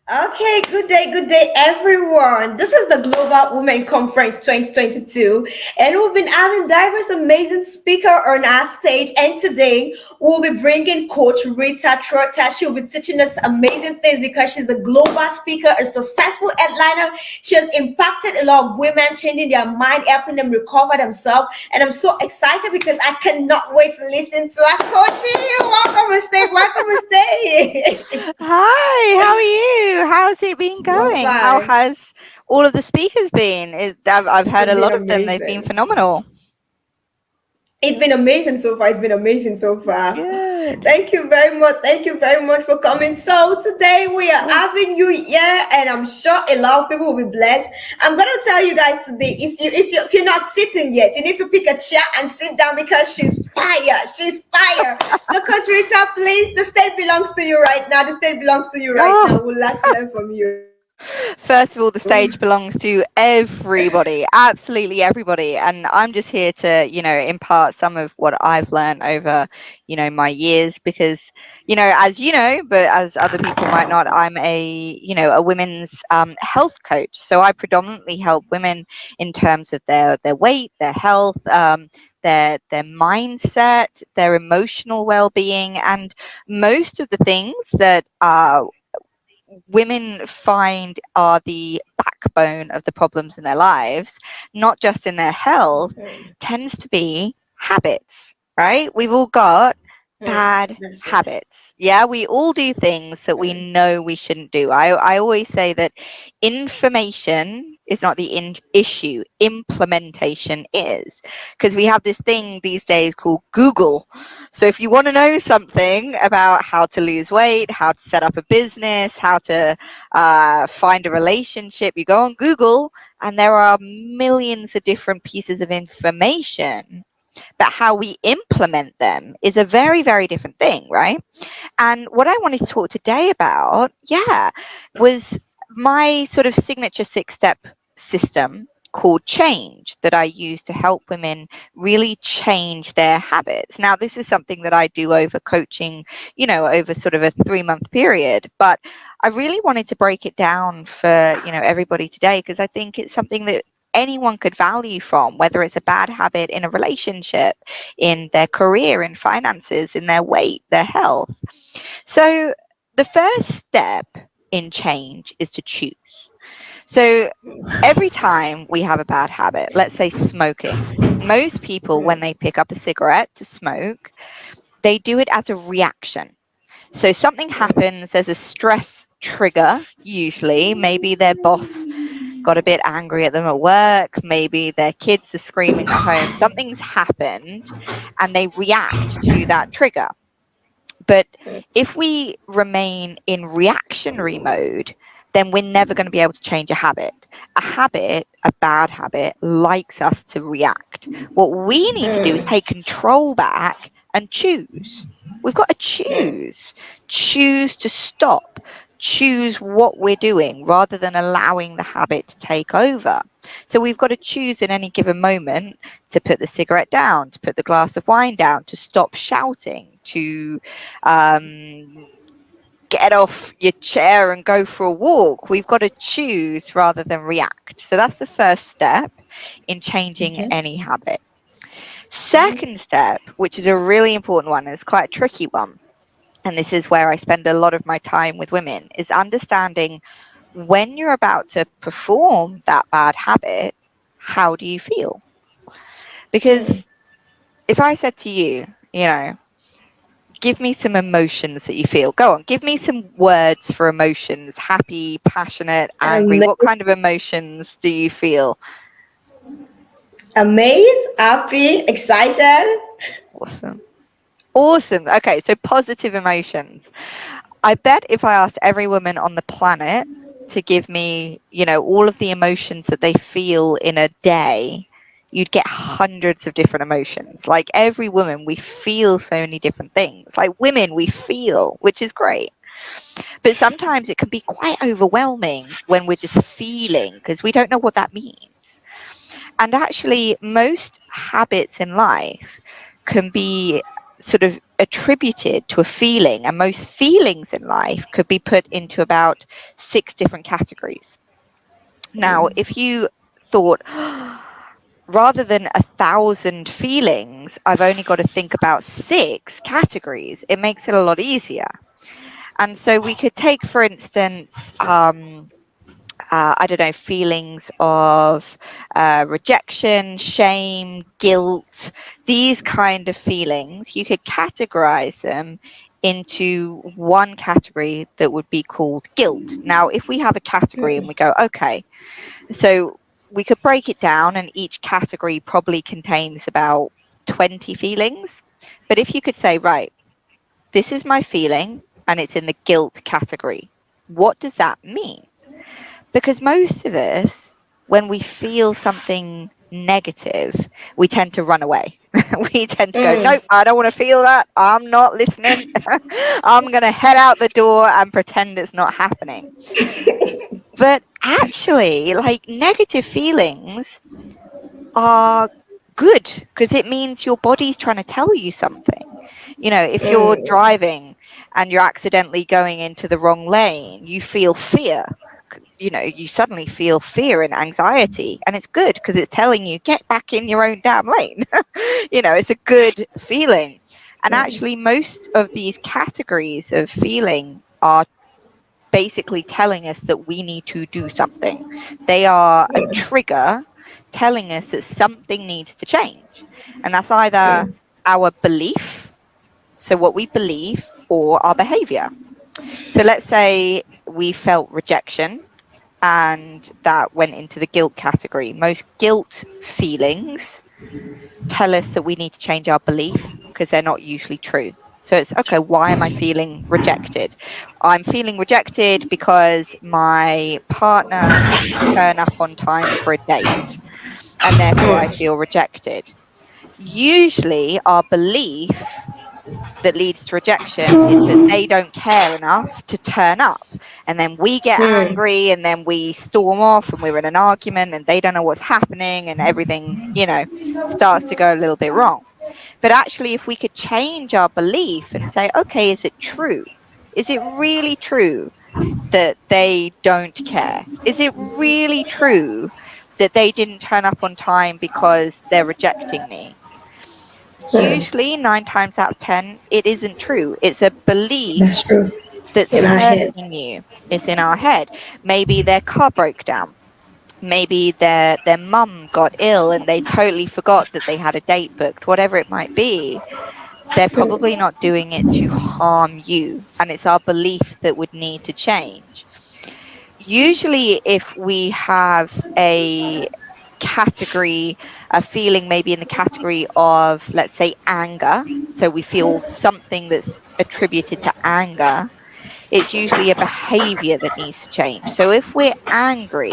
Okay, good day, everyone. This is the Global Women Conference 2022, and we've been having diverse, amazing speaker on our stage. And today we'll be bringing Coach Rita Trotta. She'll be teaching us amazing things because she's a global speaker, a successful headliner. She has impacted a lot of women, changing their mind, helping them recover themselves. And I'm so excited because I cannot wait to listen to her. Coachy, welcome on stage. Welcome on stage. Hi, how are you? How's it been We're going? How fine. has all of the speakers been? I've heard It's a been lot of them. They've been amazing. phenomenal. It's been amazing so far. It's been amazing so far. Good. Thank you very much. Thank you very much for coming. So today we are Cool. having you here, and I'm sure a lot of people will be blessed. I'm gonna tell you guys today, if you're not sitting yet, you need to pick a chair and sit down because she's fire. She's fire. So Coach Rita, please, the stage belongs to you right now. The stage belongs to you right Oh, now. We'd like to learn from you. first of all, the stage belongs to everybody, absolutely everybody. And I'm just here to, impart some of what I've learned over, my years because, as you know, but as other people might not, I'm a women's health coach. So I predominantly help women in terms of their weight, their health, their mindset, their emotional well-being, and most of the things that women find are the backbone of the problems in their lives, not just in their health, tends to be habits, right? We've all got bad That's right. habits. Yeah, we all do things that we know we shouldn't do. I always say that information is not the issue, implementation is. Because we have this thing these days called Google. So if you want to know something about how to lose weight, how to set up a business, how to find a relationship, you go on Google and there are millions of different pieces of information. But how we implement them is a very, very different thing, right? And what I wanted to talk today about, was my sort of signature 6-step system called change that I use to help women really change their habits. Now, this is something that I do over coaching, over sort of a 3-month period, but I really wanted to break it down for, everybody today because I think it's something that anyone could value from, whether it's a bad habit in a relationship, in their career, in finances, in their weight, their health. So the first step in change is to choose. So every time we have a bad habit, let's say smoking, most people, when they pick up a cigarette to smoke, they do it as a reaction. So something happens, there's a stress trigger, usually. Maybe their boss got a bit angry at them at work, maybe their kids are screaming at home, something's happened, and they react to that trigger. But if we remain in reactionary mode, then we're never going to be able to change a habit. A habit, a bad habit, likes us to react. What we need to do is take control back and choose. We've got to choose. Choose to stop. Choose what we're doing rather than allowing the habit to take over. So we've got to choose in any given moment to put the cigarette down, to put the glass of wine down, to stop shouting, to um, get off your chair and go for a walk. We've got to choose rather than react. So that's the first step in changing any habit. Second step, which is a really important one, and it's quite a tricky one, and this is where I spend a lot of my time with women, is understanding when you're about to perform that bad habit, how do you feel? Because if I said to you, give me some emotions that you feel. Go on, give me some words for emotions. Happy, passionate, angry. What kind of emotions do you feel? Amazed, happy, excited. Awesome. Awesome. Okay, so positive emotions. I bet if I asked every woman on the planet to give me, all of the emotions that they feel in a day, you'd get hundreds of different emotions. Like every woman, we feel so many different things. Like women, we feel, which is great. But sometimes it can be quite overwhelming when we're just feeling because we don't know what that means. And actually, most habits in life can be sort of attributed to a feeling, and most feelings in life could be put into about 6 different categories. Now, if you thought, rather than 1,000 feelings, I've only got to think about 6 categories, it makes it a lot easier. And so we could take, for instance, I don't know, feelings of rejection, shame, guilt, these kind of feelings. You could categorize them into one category that would be called guilt. Now, if we have a category and we go, okay, so we could break it down, and each category probably contains about 20 feelings. But if you could say, right, this is my feeling and it's in the guilt category, what does that mean? Because most of us, when we feel something negative, we tend to run away. We tend to go, nope, I don't want to feel that. I'm not listening. I'm going to head out the door and pretend it's not happening. But actually, like, negative feelings are good because it means your body's trying to tell you something. You know, if you're driving and you're accidentally going into the wrong lane, you feel fear. You know, you suddenly feel fear and anxiety, and it's good because it's telling you, get back in your own damn lane. You know, it's a good feeling. And actually, most of these categories of feeling are basically telling us that we need to do something. They are a trigger telling us that something needs to change. And that's either our belief, so what we believe, or our behavior. So let's say we felt rejection and that went into the guilt category. Most guilt feelings tell us that we need to change our belief because they're not usually true. So it's okay, why am I feeling rejected? I'm feeling rejected because my partner didn't turn up on time for a date, and therefore I feel rejected. Usually, our belief that leads to rejection is that they don't care enough to turn up. And then we get angry and then we storm off and we're in an argument and they don't know what's happening and everything, you know, starts to go a little bit wrong. But actually, if we could change our belief and say, okay, is it true? Is it really true that they don't care? Is it really true that they didn't turn up on time because they're rejecting me? Usually, 9 times out of 10, it isn't true. It's a That's belief true. that's In our head. hurting you. It's in our head. Maybe their car broke down. Maybe their mum got ill and they totally forgot that they had a date booked. Whatever it might be, they're probably not doing it to harm you. And it's our belief that would need to change. Usually, if we have a category, a feeling maybe in the category of, let's say, anger, so we feel something that's attributed to anger, it's usually a behavior that needs to change. So if we're angry,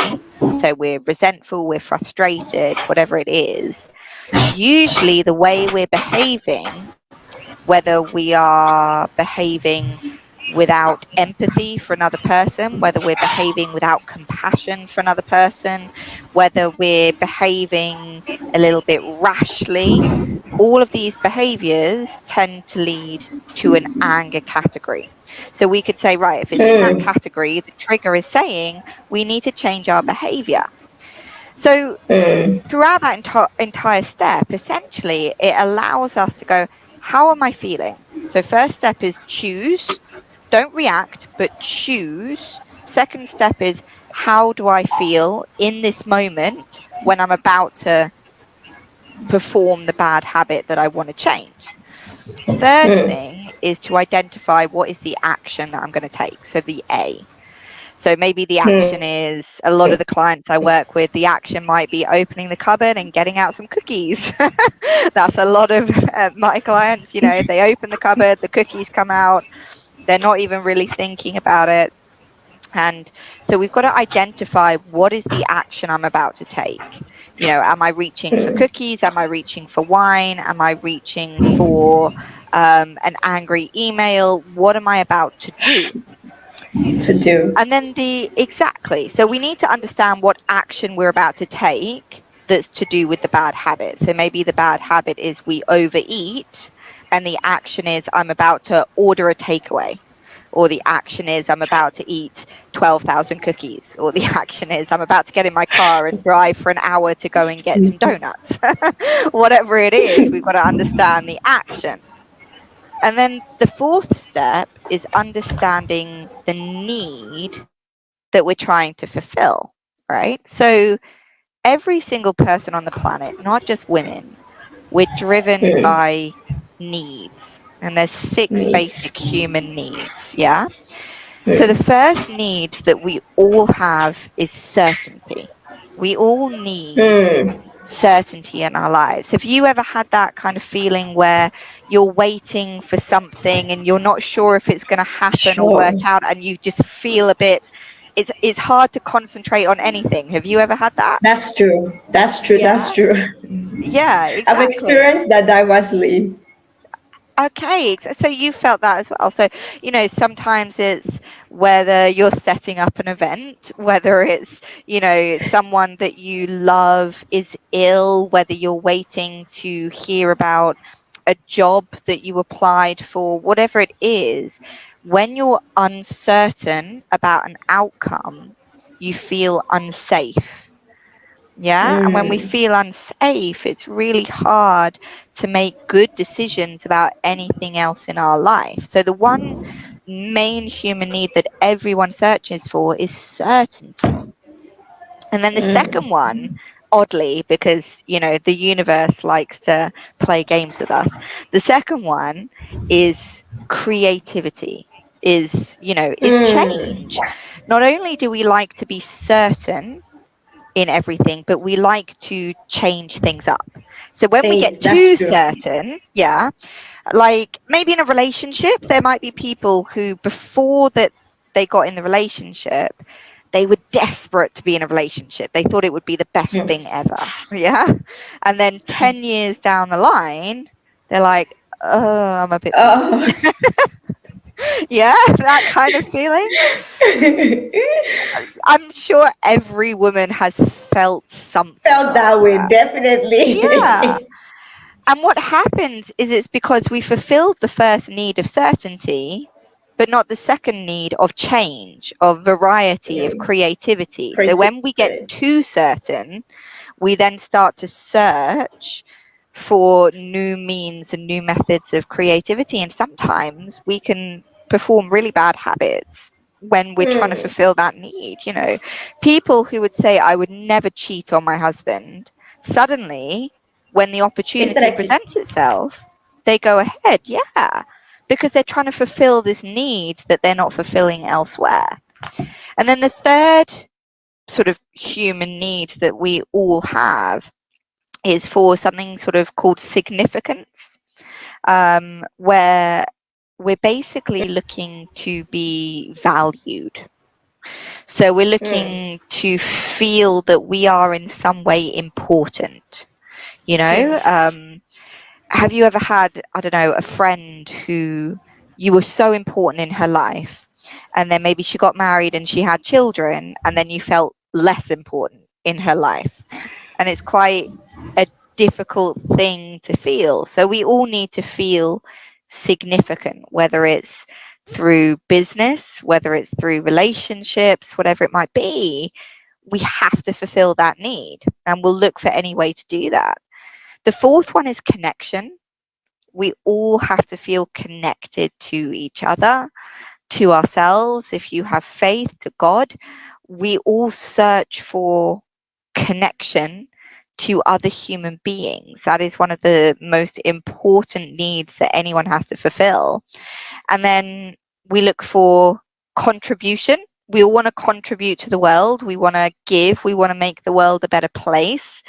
so we're resentful, we're frustrated, whatever it is, usually the way we're behaving, whether we are behaving without empathy for another person, whether we're behaving without compassion for another person, whether we're behaving a little bit rashly, all of these behaviors tend to lead to an anger category. So we could say, right, if it's in that category, the trigger is saying we need to change our behavior. So throughout that entire step, essentially, it allows us to go, how am I feeling? So first step is choose. Don't react, but choose. Second step is, how do I feel in this moment when I'm about to perform the bad habit that I want to change? Third thing is to identify what is the action that I'm going to take. So the A. So maybe the action is, a lot of the clients I work with, the action might be opening the cupboard and getting out some cookies. That's a lot of my clients, you know, they open the cupboard, the cookies come out, they're not even really thinking about it. And so we've got to identify what is the action I'm about to take. You know, am I reaching for cookies? Am I reaching for wine? Am I reaching for an angry email? What am I about to do? To do. And then exactly. So we need to understand what action we're about to take that's to do with the bad habit. So maybe the bad habit is we overeat and the action is I'm about to order a takeaway, or the action is I'm about to eat 12,000 cookies, or the action is I'm about to get in my car and drive for an hour to go and get some donuts. Whatever it is, we've got to understand the action. And then the fourth step is understanding the need that we're trying to fulfill, right? So every single person on the planet, not just women, we're driven by needs. And there's six Needs. basic human needs, yeah? So the first need that we all have is certainty. We all need Mm. certainty in our lives. Have you ever had that kind of feeling where you're waiting for something and you're not sure if it's going to happen or Sure. work out, and you just feel a bit, it's hard to concentrate on anything? Have you ever had that? That's true. That's true. That's Yeah. true. Yeah, I've exactly. experienced that diversely. Okay, so you felt that as well. So, sometimes it's whether you're setting up an event, whether it's, someone that you love is ill, whether you're waiting to hear about a job that you applied for, whatever it is, when you're uncertain about an outcome, you feel unsafe. Yeah. And when we Mm. feel unsafe, it's really hard to make good decisions about anything else in our life. So, the one main human need that everyone searches for is certainty. And then the second one, oddly, because, the universe likes to play games with us, the second one is creativity, is Mm. change. Not only do we like to be certain in everything, but we like to change things up. So when we get Things. That's too true. certain, yeah, like maybe in a relationship, there might be people who before that they got in the relationship, they were desperate to be in a relationship. They thought it would be the best thing ever. Yeah. And then 10 years down the line, they're like, oh, I'm a bit bored. Oh. Yeah, that kind of feeling. I'm sure every woman has felt something Felt like that way, that. Yeah. definitely. And what happens is it's because we fulfilled the first need of certainty, but not the second need of change, of variety, of creativity. So Pretty when we get good. too certain, we then start to search for new means and new methods of creativity. And sometimes we can perform really bad habits when we're trying to fulfill that need. People who would say, I would never cheat on my husband, suddenly, when the They opportunity started to. presents itself, they go ahead. Yeah. Because they're trying to fulfill this need that they're not fulfilling elsewhere. And then the third sort of human need that we all have is for something sort of called significance, where we're basically looking to be valued. So we're looking to feel that we are in some way important. You know, have you ever had, I don't know, a friend who you were so important in her life, and then maybe she got married and she had children, and then you felt less important in her life? And it's quite a difficult thing to feel. So we all need to feel significant, whether it's through business, whether it's through relationships, whatever it might be. We have to fulfill that need, and we'll look for any way to do that. The fourth one is connection. We all have to feel connected to each other, to ourselves. If you have faith, to God, we all search for connection to other human beings. That is one of the most important needs that anyone has to fulfill. And then we look for contribution. We all want to contribute to the world. We want to give. We want to make the world a better place.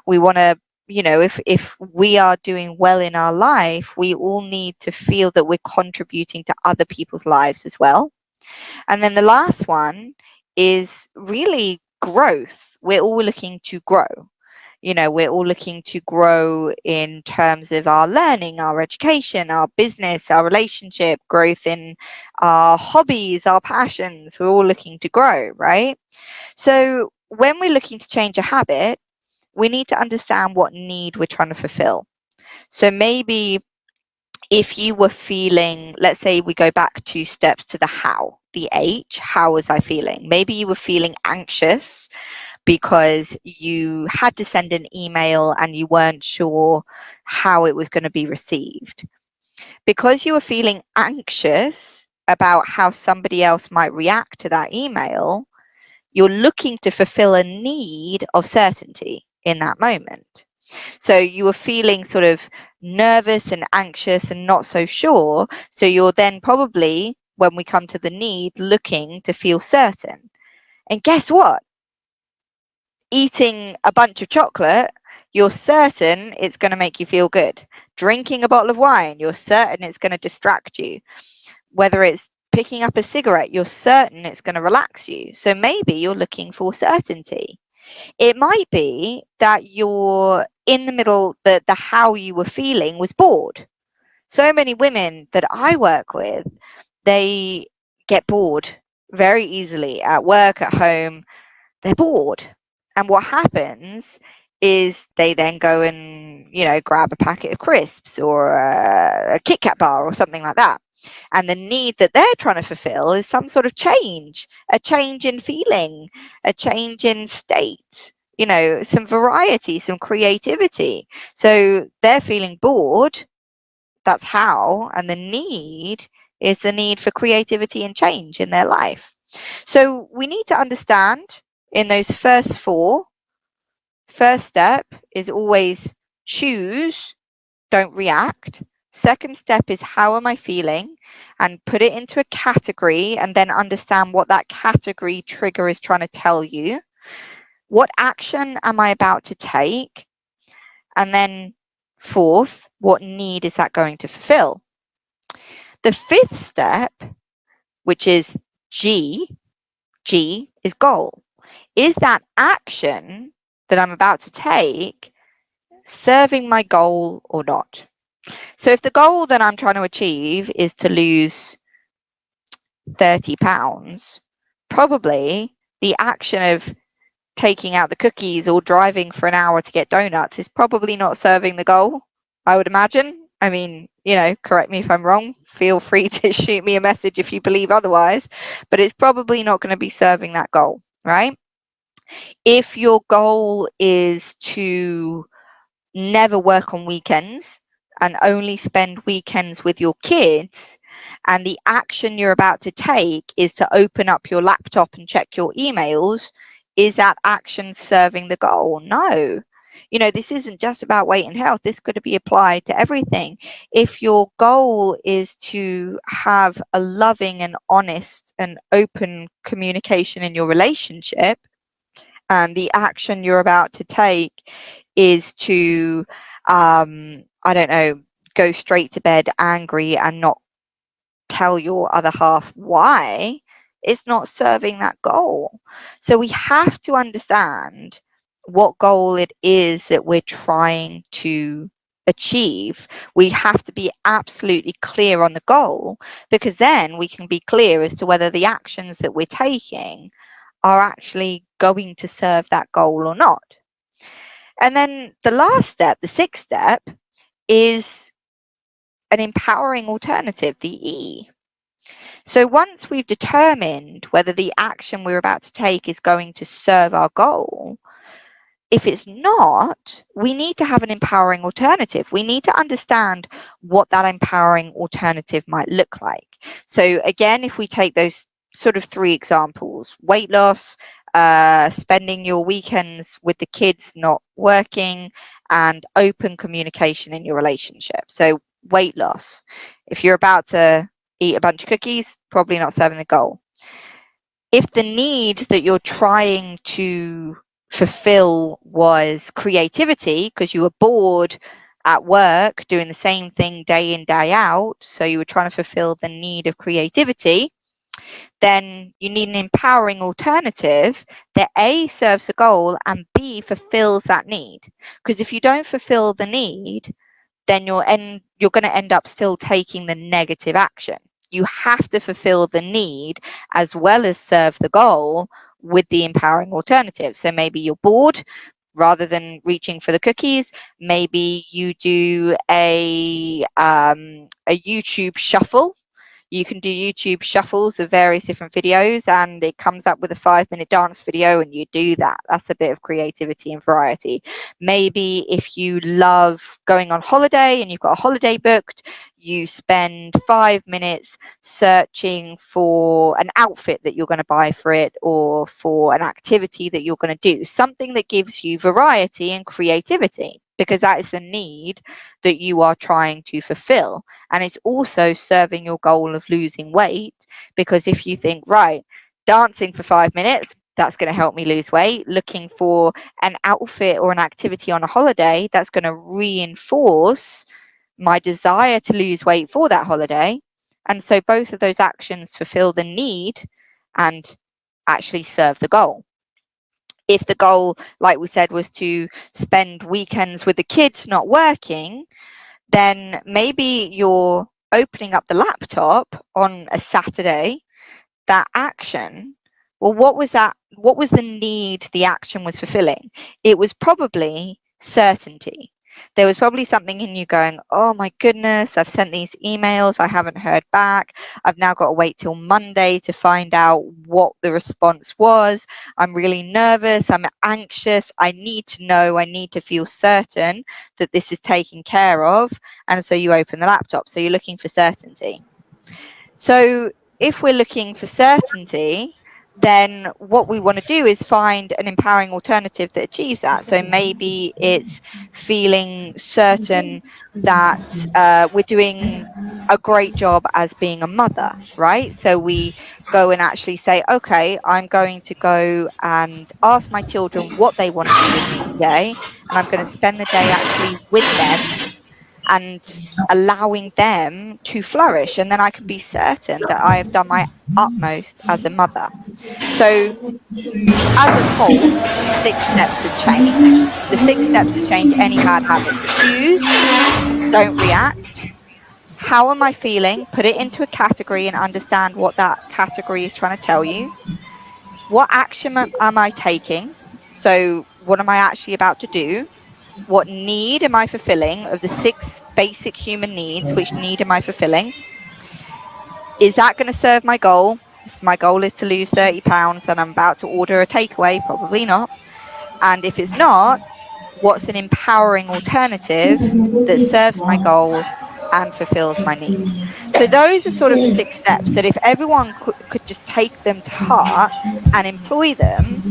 We want to, if we are doing well in our life, we all need to feel that we're contributing to other people's lives as well. And then the last one is really growth. We're all looking to grow. We're all looking to grow in terms of our learning, our education, our business, our relationship, growth in our hobbies, our passions. We're all looking to grow, right? So when we're looking to change a habit, we need to understand what need we're trying to fulfill. So maybe if you were feeling, let's say we go back 2 steps to the how, the H, how was I feeling? Maybe you were feeling anxious because you had to send an email and you weren't sure how it was going to be received. Because you were feeling anxious about how somebody else might react to that email, you're looking to fulfill a need of certainty in that moment. So you were feeling sort of nervous and anxious and not so sure. So you're then probably, when we come to the need, looking to feel certain. And guess what? Eating a bunch of chocolate, you're certain it's going to make you feel good. Drinking a bottle of wine, you're certain it's going to distract you. Whether it's picking up a cigarette, you're certain it's going to relax you. So maybe you're looking for certainty. It might be that you're in the middle, the how you were feeling was bored. So many women that I work with, they get bored very easily at work, at home. They're bored. And what happens is they then go and, grab a packet of crisps or a Kit Kat bar or something like that. And the need that they're trying to fulfill is some sort of change, a change in feeling, a change in state, some variety, some creativity. So they're feeling bored. That's how. And the need is the need for creativity and change in their life. So we need to understand in those first four, first step is always choose, don't react. Second step is how am I feeling, and put it into a category and then understand what that category trigger is trying to tell you. What action am I about to take? And then fourth, what need is that going to fulfill? The fifth step, which is G, G is goal. Is that action that I'm about to take serving my goal or not? So if the goal that I'm trying to achieve is to lose 30 pounds, probably the action of taking out the cookies or driving for an hour to get donuts is probably not serving the goal, I would imagine. I mean, correct me if I'm wrong. Feel free to shoot me a message if you believe otherwise, but it's probably not going to be serving that goal, right? If your goal is to never work on weekends and only spend weekends with your kids, and the action you're about to take is to open up your laptop and check your emails, is that action serving the goal? No. This isn't just about weight and health. This could be applied to everything. If your goal is to have a loving and honest and open communication in your relationship, and the action you're about to take is to I don't know, go straight to bed angry and not tell your other half why, it's not serving that goal. So we have to understand what goal it is that we're trying to achieve. We have to be absolutely clear on the goal, because then we can be clear as to whether the actions that we're taking are actually going to serve that goal or not. And then the last step, the sixth step, is an empowering alternative, the E. So once we've determined whether the action we're about to take is going to serve our goal, if it's not, we need to have an empowering alternative. We need to understand what that empowering alternative might look like. So again, if we take those sort of three examples, weight loss, spending your weekends with the kids not working, and open communication in your relationship. So weight loss, if you're about to eat a bunch of cookies, probably not serving the goal. If the need that you're trying to fulfill was creativity because you were bored at work doing the same thing day in, day out, so you were trying to fulfill the need of creativity, then you need an empowering alternative that A, serves the goal, and B, fulfills that need. Because if you don't fulfill the need, then you're going to end up still taking the negative action. You have to fulfill the need as well as serve the goal with the empowering alternative. So maybe you're bored, rather than reaching for the cookies, maybe you do a YouTube shuffle. You can do YouTube shuffles of various different videos, and it comes up with a 5-minute dance video, and you do that. That's a bit of creativity and variety. Maybe if you love going on holiday and you've got a holiday booked, you spend 5 minutes searching for an outfit that you're going to buy for it, or for an activity that you're going to do, something that gives you variety and creativity, because that is the need that you are trying to fulfill. And it's also serving your goal of losing weight, because if you think, right, dancing for 5 minutes, that's going to help me lose weight. Looking for an outfit or an activity on a holiday, that's going to reinforce my desire to lose weight for that holiday. And so both of those actions fulfill the need and actually serve the goal. If the goal, like we said, was to spend weekends with the kids not working, then maybe you're opening up the laptop on a Saturday. That action, well, what was the need the action was fulfilling? It was probably certainty. There was probably something in you going, oh my goodness, I've sent these emails, I haven't heard back, I've now got to wait till Monday to find out what the response was, I'm really nervous, I'm anxious, I need to know, I need to feel certain that this is taken care of. And so you open the laptop, so you're looking for certainty. So if we're looking for certainty, then what we want to do is find an empowering alternative that achieves that. So maybe it's feeling certain that we're doing a great job as being a mother, right? So we go and actually say, okay, I'm going to go and ask my children what they want to do with me today, and I'm going to spend the day actually with them and allowing them to flourish. And then I can be certain that I have done my utmost as a mother. So, as a whole, 6 steps of change. The 6 steps to change any bad habit: choose, don't react. How am I feeling? Put it into a category and understand what that category is trying to tell you. What action am I taking? So, what am I actually about to do? What need am I fulfilling of the 6 basic human needs? Which need am I fulfilling? Is that going to serve my goal? If my goal is to lose 30 pounds and I'm about to order a takeaway, probably not. And if it's not, what's an empowering alternative that serves my goal and fulfills my need? So those are sort of the 6 steps that if everyone could just take them to heart and employ them,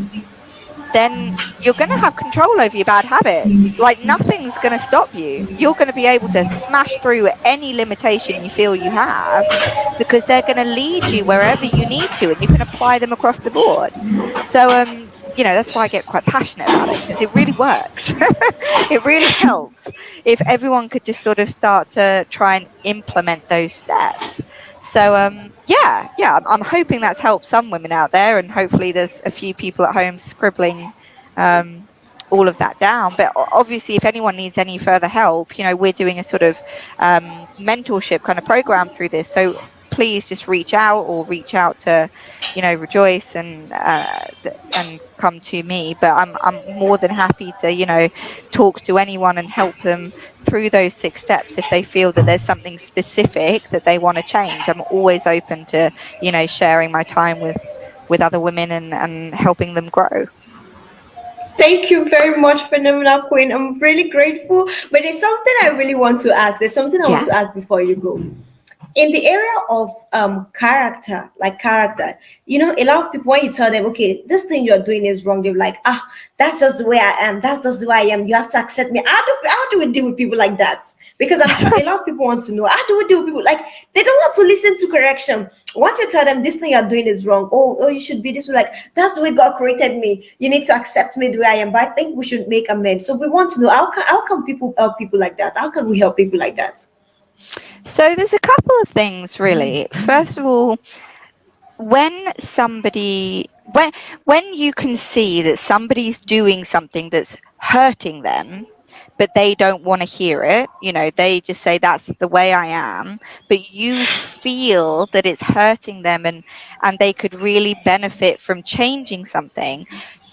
then you're going to have control over your bad habits. Like, nothing's going to stop you. You're going to be able to smash through any limitation you feel you have, because they're going to lead you wherever you need to, and you can apply them across the board. So, that's why I get quite passionate about it, because it really works. It really helps if everyone could just sort of start to try and implement those steps. So I'm hoping that's helped some women out there, and hopefully there's a few people at home scribbling all of that down. But obviously, if anyone needs any further help, we're doing a sort of mentorship kind of program through this. So please just reach out, or reach out to Rejoice and come to me. But I'm more than happy to talk to anyone and help them through those 6 steps if they feel that there's something specific that they want to change. I'm always open to sharing my time with other women and helping them grow. Thank you very much, Phenomenal Queen. I'm really grateful. But there's something I really want to ask. There's something I want Yeah. to ask before you go. In the area of character, like character, a lot of people, when you tell them, okay, this thing you're doing is wrong, they're like, that's just the way I am, that's just the way I am, you have to accept me. How do we deal with people like that? Because I'm sure a lot of people want to know, how do we deal with people like they don't want to listen to correction? Once you tell them this thing you're doing is wrong, oh, you should be this way, like that's the way God created me, you need to accept me the way I am. But I think we should make amends. So we want to know, how can people help people like that? How can we help people like that? So there's a couple of things, really. First of all, when somebody when you can see that somebody's doing something that's hurting them, but they don't want to hear it, they just say that's the way I am, but you feel that it's hurting them, and they could really benefit from changing something,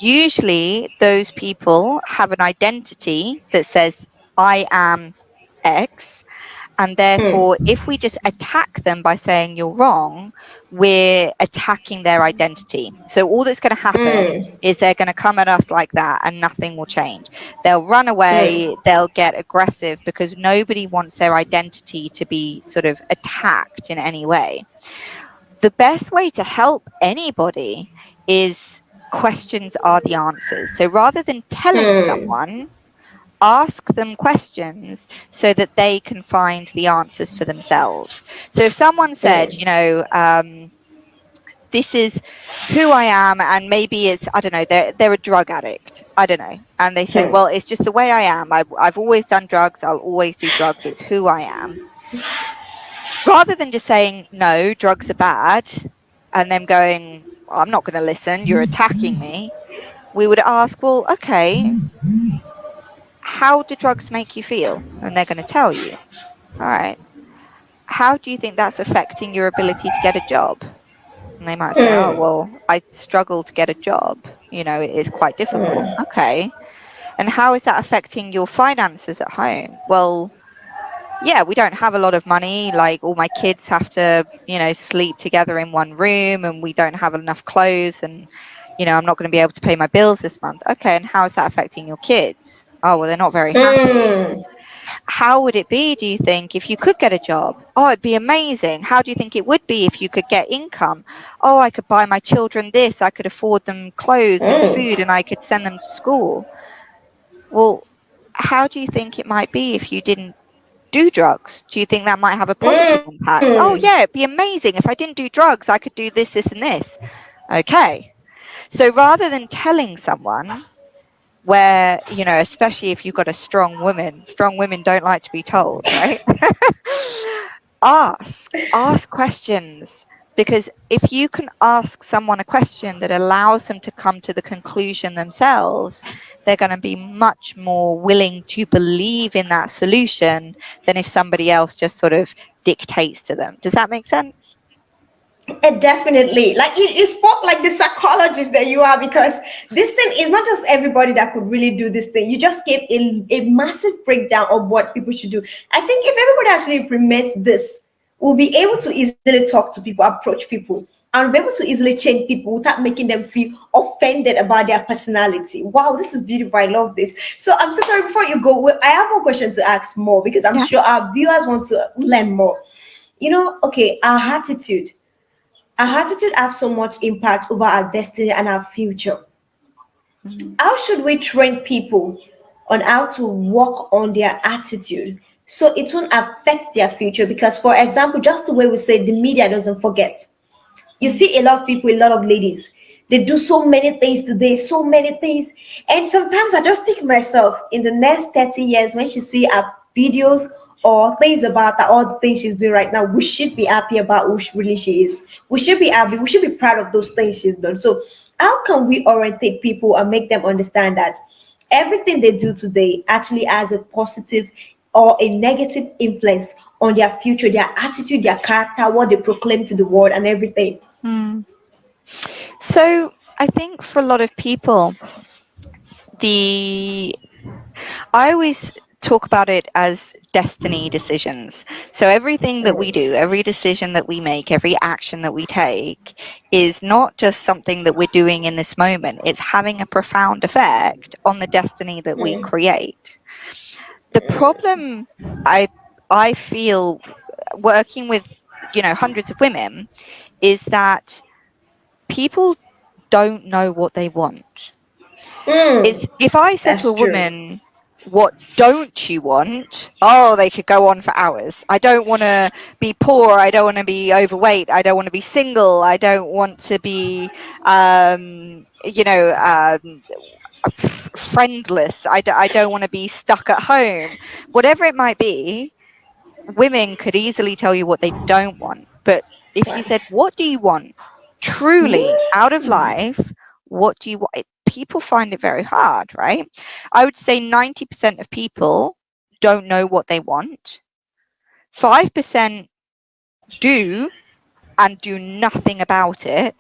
Usually those people have an identity that says, I am X. And therefore, if we just attack them by saying you're wrong, we're attacking their identity. So all that's going to happen is they're going to come at us like that and nothing will change. They'll run away, they'll get aggressive because nobody wants their identity to be sort of attacked in any way. The best way to help anybody is questions are the answers. So rather than telling someone, ask them questions so that they can find the answers for themselves. So if someone said, this is who I am, and maybe it's, I don't know, they're a drug addict, I don't know, and they said, well, it's just the way I am. I've always done drugs, I'll always do drugs, it's who I am. Rather than just saying, no, drugs are bad, and them going, I'm not going to listen, you're attacking me, we would ask, well, okay, how do drugs make you feel? And they're going to tell you. All right. How do you think that's affecting your ability to get a job? And they might say, oh, well, I struggle to get a job. It is quite difficult. Okay. And how is that affecting your finances at home? Well, yeah, we don't have a lot of money. Like all my kids have to, sleep together in one room, and we don't have enough clothes, and, I'm not going to be able to pay my bills this month. Okay. And how is that affecting your kids? Oh, well, they're not very happy. How would it be, do you think, if you could get a job? Oh, it'd be amazing. How do you think it would be if you could get income? Oh, I could buy my children this, I could afford them clothes and food, and I could send them to school. Well, how do you think it might be if you didn't do drugs? Do you think that might have a positive impact? Oh, yeah, it'd be amazing. If I didn't do drugs, I could do this, this, and this. Okay. So rather than telling someone, where, especially if you've got a strong women don't like to be told, right? ask questions, because if you can ask someone a question that allows them to come to the conclusion themselves, they're going to be much more willing to believe in that solution than if somebody else just sort of dictates to them. Does that make sense? Definitely. Like you spoke like the psychologist that you are, because this thing is not just everybody that could really do this thing. You just gave a massive breakdown of what people should do. I think if everybody actually implements this, we'll be able to easily talk to people, approach people, and be able to easily change people without making them feel offended about their personality. Wow, this is beautiful. I love this. So I'm so sorry, before you go, I have more questions to ask more, because I'm Yeah. sure our viewers want to learn more. Okay, our attitude has so much impact over our destiny and our future. Mhm. How should we train people on how to work on their attitude so it won't affect their future? Because, for example, just the way we say, the media doesn't forget. You Mm. see a lot of people, a lot of ladies, they do so many things today, so many things. And sometimes I just think myself, in the next 30 years, when she see our videos or things about her, all the things she's doing right now, we should be happy about who really she is. We should be happy. We should be proud of those things she's done. So how can we orientate people and make them understand that everything they do today actually has a positive or a negative influence on their future, their attitude, their character, what they proclaim to the world, and everything? Mm. So I think for a lot of people, the I always talk about it as destiny decisions. So everything that we do, every decision that we make, every action that we take is not just something that we're doing in this moment. It's having a profound effect on the destiny that we create. The problem I I feel working with, hundreds of women, is that people don't know what they want. It's, if I said to That's a true. woman, what don't you want? Oh, they could go on for hours. I don't want to be poor. I don't want to be overweight. I don't want to be single. I don't want to be, friendless. I don't want to be stuck at home. Whatever it might be, women could easily tell you what they don't want. But if you said, Right. what do you want truly out of life? What do you want? People find it very hard, right? I would say 90% of people don't know what they want. 5% do and do nothing about it.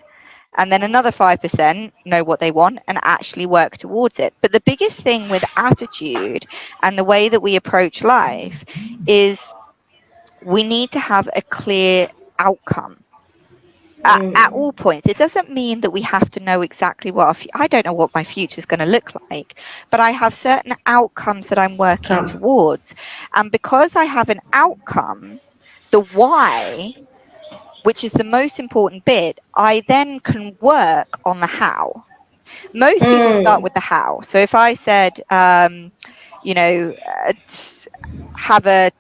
And then another 5% know what they want and actually work towards it. But the biggest thing with attitude and the way that we approach life is we need to have a clear outcome at all points. It doesn't mean that we have to know exactly what I don't know what my future is going to look like, but I have certain outcomes that I'm working Come. towards. And because I have an outcome, the why, which is the most important bit, I then can work on the how. Most people start Mm. with the how. So if I said, you know, have a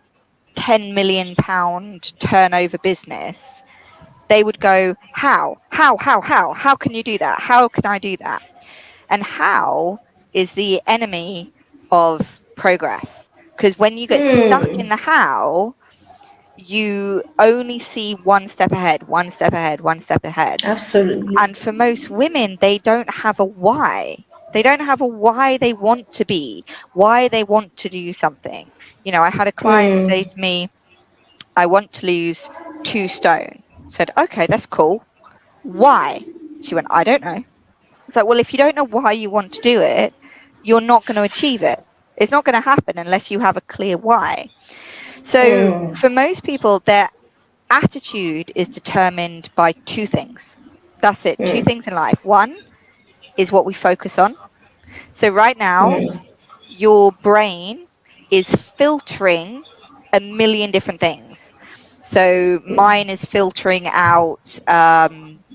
10 million pound turnover business, they would go, how can you do that? How can I do that? And how is the enemy of progress, because when you get stuck in Mm. the how, you only see one step ahead, one step ahead, one step ahead. Absolutely. And for most women, they don't have a why. They don't have a why they want to be, why they want to do something. I had a client say Mm. to me, I want to lose 2 stone. I said, okay, that's cool. Why? She went, I don't know. It's like, well, if you don't know why you want to do it, you're not going to achieve it. It's not going to happen unless you have a clear why. So Mm. for most people, their attitude is determined by 2 things. That's it. 2 things in life. One is what we focus on. So right now, Mm. your brain is filtering a million different things. So mine is filtering out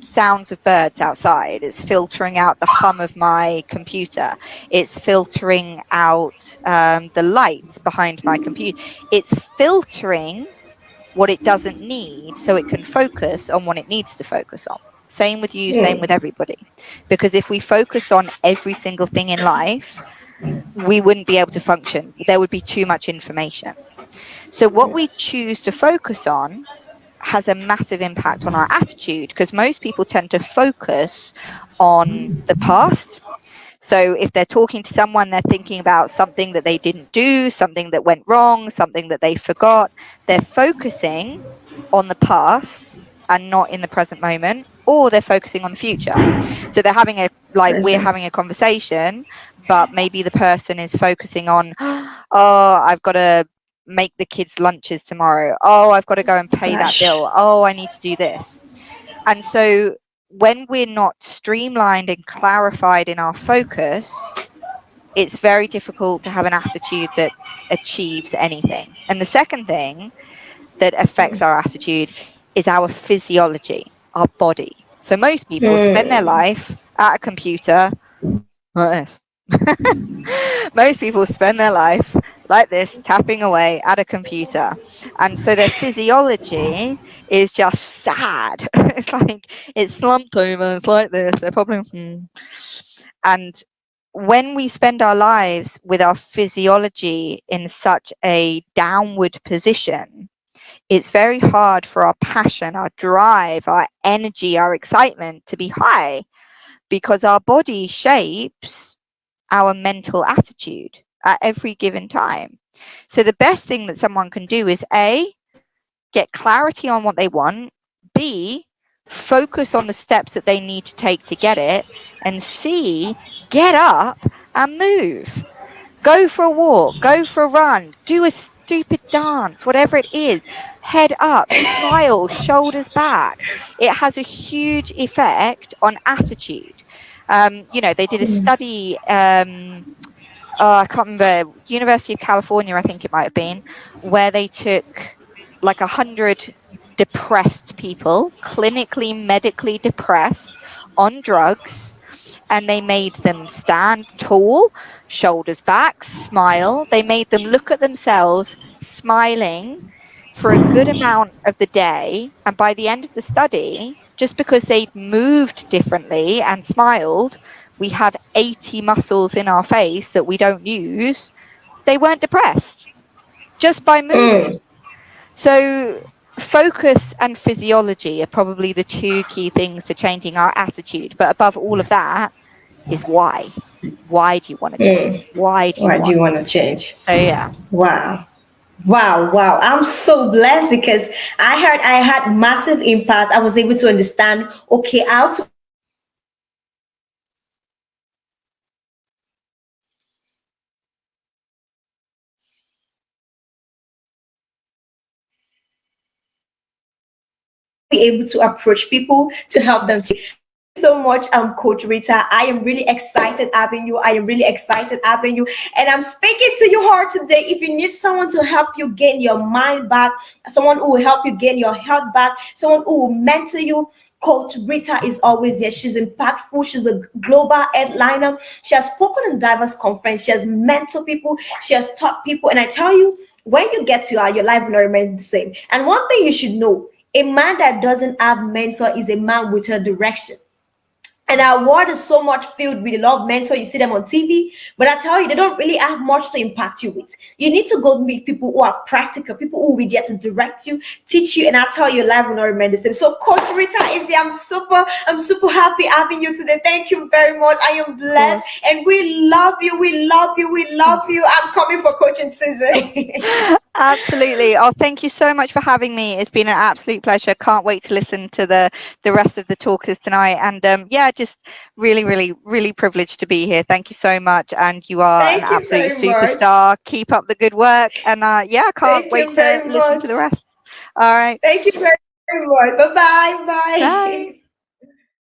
sounds of birds outside. It's filtering out the hum of my computer. It's filtering out the lights behind my computer. It's filtering what it doesn't need so it can focus on what it needs to focus on. Same with you, same with Mm. everybody. Because if we focused on every single thing in life, we wouldn't be able to function. There would be too much information. So, what we choose to focus on has a massive impact on our attitude, because most people tend to focus on the past. So if they're talking to someone, they're thinking about something that they didn't do, something that went wrong, something that they forgot. They're focusing on the past and not in the present moment, or they're focusing on the future. So they're having we're having Presence. a conversation, but maybe the person is focusing on, oh, I've got to make the kids lunches tomorrow. Oh, I've got to go and pay that Gosh. bill. Oh, I need to do this. And so when we're not streamlined and clarified in our focus, it's very difficult to have an attitude that achieves anything. And the second thing that affects our attitude is our physiology, our body. So most people spend their Mm. life at a computer like this. Most people spend their life like this, tapping away at a computer. And so their physiology is just sad. It's like it's slumped over, it's like this. They're probably, And when we spend our lives with our physiology in such a downward position, it's very hard for our passion, our drive, our energy, our excitement to be high, because our body shapes our mental attitude at every given time. So the best thing that someone can do is A, get clarity on what they want, B, focus on the steps that they need to take to get it, and C, get up and move. Go for a walk, go for a run, do a stupid dance, whatever it is. Head up, smile, shoulders back. It has a huge effect on attitude. They did a study. I can't remember, University of California, I think it might have been, where they took like 100 depressed people, clinically, medically depressed, on drugs, and they made them stand tall, shoulders back, smile. They made them look at themselves smiling for a good amount of the day. And by the end of the study, just because they'd moved differently and smiled, we have 80 muscles in our face that we don't use. They weren't depressed just by moving. Mm. So, focus and physiology are probably the 2 key things to changing our attitude. But above all of that is why. Why do you want to change? Mm. Why do you Why do you want? want to change? So, yeah. Wow. Wow, wow. I'm so blessed because I heard I had massive impact. I was able to understand, okay, how to be able to approach people to help them. Thank you so much, Coach Rita. I am really excited having you. I am really excited having you. And I'm speaking to your heart today. If you need someone to help you gain your mind back, someone who will help you gain your health back, someone who will mentor you, Coach Rita is always there. She's impactful. She's a global headliner. She has spoken in diverse conference. She has mentored people. She has taught people. And I tell you, when you get to your life will not remain the same. And one thing you should know, a man that doesn't have mentor is a man with a direction. And our world is so much filled with a lot of mentors. You see them on TV, but I tell you, they don't really have much to impact you with. You need to go meet people who are practical, people who will be there to direct you, teach you, and I tell you, your life will not remain the same. So, Coach Rita Izzy, I'm super happy having you today. Thank you very much. I am Of blessed, course. and we love you. We love you. We love you. I'm coming for coaching season. Absolutely. Oh, thank you so much for having me. It's been an absolute pleasure. Can't wait to listen to the rest of the talkers tonight. And yeah, just really, really, really privileged to be here. Thank you so much. And you are an Thank you absolute very much. superstar. Keep up the good work. And yeah, can't Thank wait you to very listen to much. the rest. All right. Thank you very much. Bye bye. Bye. Bye.